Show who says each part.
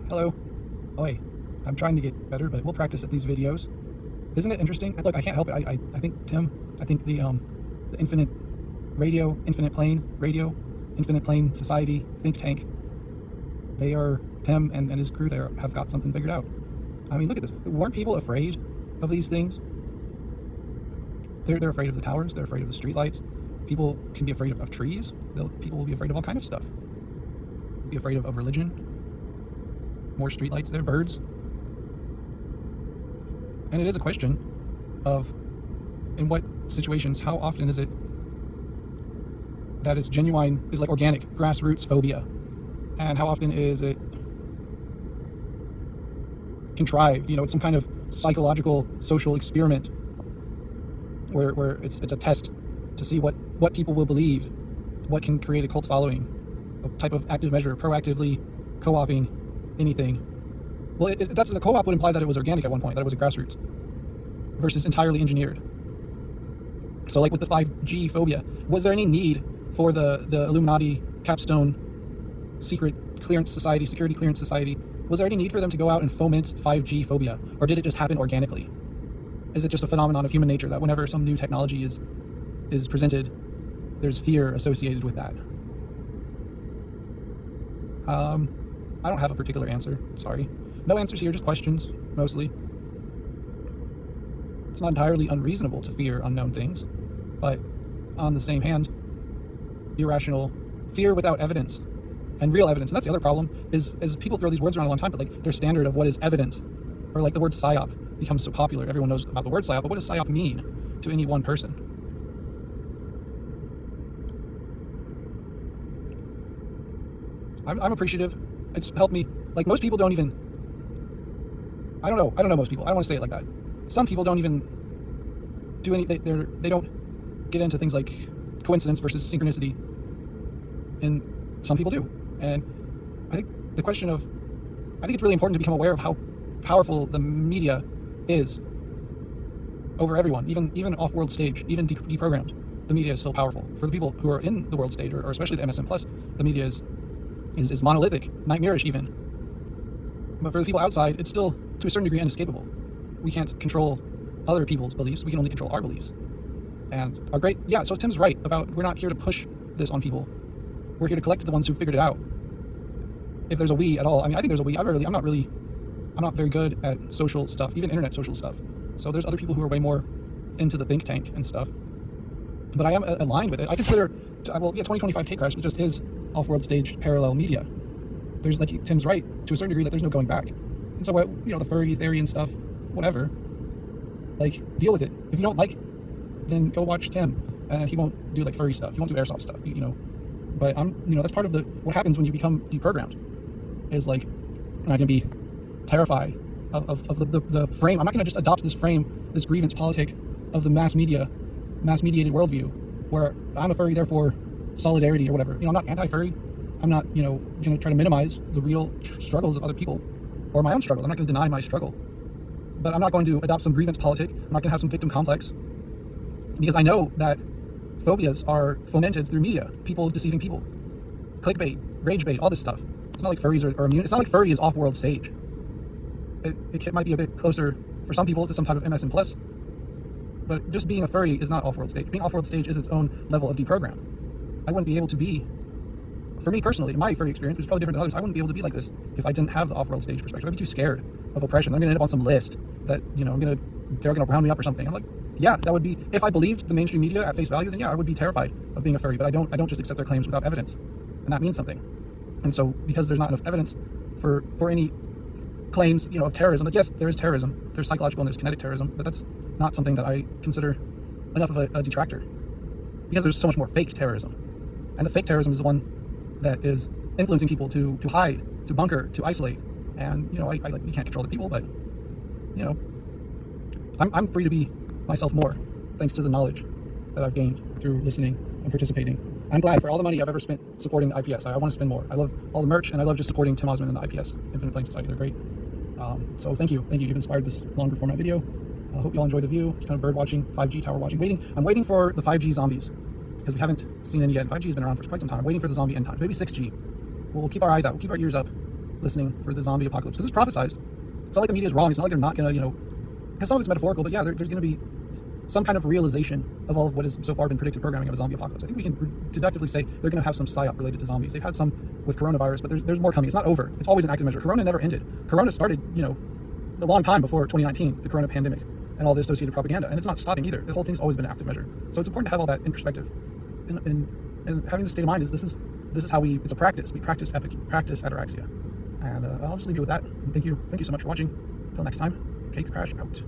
Speaker 1: Hello. Oh, hey. I'm trying to get better, but we'll practice at these videos. Isn't it interesting? Look, I can't help it. I think Tim, I think the Infinite Plane Radio, Infinite Plane Society think tank, they are, Tim and his crew there have got something figured out. I mean, look at this. Weren't people afraid of these things? They're afraid of the towers. They're afraid of the streetlights. People can be afraid of trees. People will be afraid of all kind of stuff. Be afraid of religion. More streetlights there, birds. And it is a question of, in what situations, how often is it that it's genuine, is like organic, grassroots phobia? And how often is it contrived? You know, it's some kind of psychological, social experiment where it's a test to see what people will believe, what can create a cult following, a type of active measure, proactively co-opting anything. Well, that's the co-op would imply that it was organic at one point, that it was a grassroots, versus entirely engineered. So, like with the 5G phobia, was there any need for the Illuminati capstone secret clearance society, security clearance society? Was there any need for them to go out and foment 5G phobia, or did it just happen organically? Is it just a phenomenon of human nature that whenever some new technology is presented, there's fear associated with that? I don't have a particular answer. Sorry. No answers here, just questions, mostly. It's not entirely unreasonable to fear unknown things, but on the same hand, irrational fear without evidence and real evidence. And that's the other problem is people throw these words around a long time, but like their standard of what is evidence, or like the word psyop becomes so popular. Everyone knows about the word psyop, but what does psyop mean to any one person? I'm appreciative. It's helped me. Like most people don't even, I don't know most people. I don't want to say it like that. Some people don't even do any, they don't get into things like coincidence versus synchronicity. And some people do. And I think the question of, I think it's really important to become aware of how powerful the media is over everyone, even off-world stage, even deprogrammed. The media is still powerful. For the people who are in the world stage, or especially the MSM Plus, the media is monolithic, nightmarish even. But for the people outside, it's still, to a certain degree, inescapable. We can't control other people's beliefs. We can only control our beliefs. And our great, yeah, so Tim's right about we're not here to push this on people. We're here to collect the ones who figured it out. If there's a we at all, I mean, I think there's a we. I'm not very good at social stuff, even internet social stuff. So there's other people who are way more into the think tank and stuff. But I am aligned with it. I consider, well, yeah, 2025 K Crash, it just is off-world stage parallel media. There's, like Tim's right, to a certain degree, that there's no going back. And so, you know, the furry theory and stuff, whatever, like, deal with it. If you don't like, then go watch Tim, and he won't do, like, furry stuff. He won't do airsoft stuff, you know. But that's part of what happens when you become deprogrammed, is, like, I can be terrified of the frame. I'm not going to just adopt this frame, this grievance politic of the mass mediated worldview, where I'm a furry, therefore solidarity or whatever. You know, I'm not anti-furry. I'm not, going to try to minimize the real struggles of other people or my own struggle. I'm not going to deny my struggle. But I'm not going to adopt some grievance politic. I'm not going to have some victim complex, because I know that phobias are fomented through media, people deceiving people, clickbait, rage bait, all this stuff. It's not like furries are immune. It's not like furry is off-world stage. It might be a bit closer for some people to some type of MSM plus, but just being a furry is not off-world stage. Being off-world stage is its own level of deprogram. I wouldn't be able to be, for me personally, in my furry experience, which is probably different than others, I wouldn't be able to be like this if I didn't have the off-world stage perspective. I'd be too scared of oppression. I'm going to end up on some list that, they're going to round me up or something. I'm like, yeah, that would be, if I believed the mainstream media at face value, then yeah, I would be terrified of being a furry, but I don't just accept their claims without evidence. And that means something. And so, because there's not enough evidence for any claims, of terrorism, like yes, there is terrorism, there's psychological and there's kinetic terrorism, but that's not something that I consider enough of a detractor, because there's so much more fake terrorism. And the fake terrorism is the one that is influencing people to hide, to bunker, to isolate. And, you can't control the people, but, I'm free to be myself more, thanks to the knowledge that I've gained through listening and participating. I'm glad for all the money I've ever spent supporting the IPS. I want to spend more. I love all the merch, and I love just supporting Tim Osmond and the IPS, Infinite Plane Society. They're great. So thank you. You've inspired this longer format video. I hope you all enjoy the view. Just kind of bird watching, 5G tower watching. I'm waiting for the 5G zombies, because we haven't seen any yet. 5G has been around for quite some time. I'm waiting for the zombie end times. Maybe 6G. We'll keep our eyes out. We'll keep our ears up. listening for the zombie apocalypse, because it's prophesized. It's not like the media is wrong. It's not like they're not going to, because some of it's metaphorical, but yeah, there's going to be some kind of realization of all of what has so far been predicted programming of a zombie apocalypse. I think we can deductively say they're going to have some psyop related to zombies. They've had some with coronavirus, but there's more coming. It's not over. It's always an active measure. Corona never ended. Corona started, a long time before 2019, the corona pandemic, and all the associated propaganda. And it's not stopping either. The whole thing's always been an active measure. So it's important to have all that in perspective. And having this state of mind is this is how it's a practice. We practice ataraxia. And I'll just leave you with that. And thank you so much for watching. Until next time, Cake Crash out.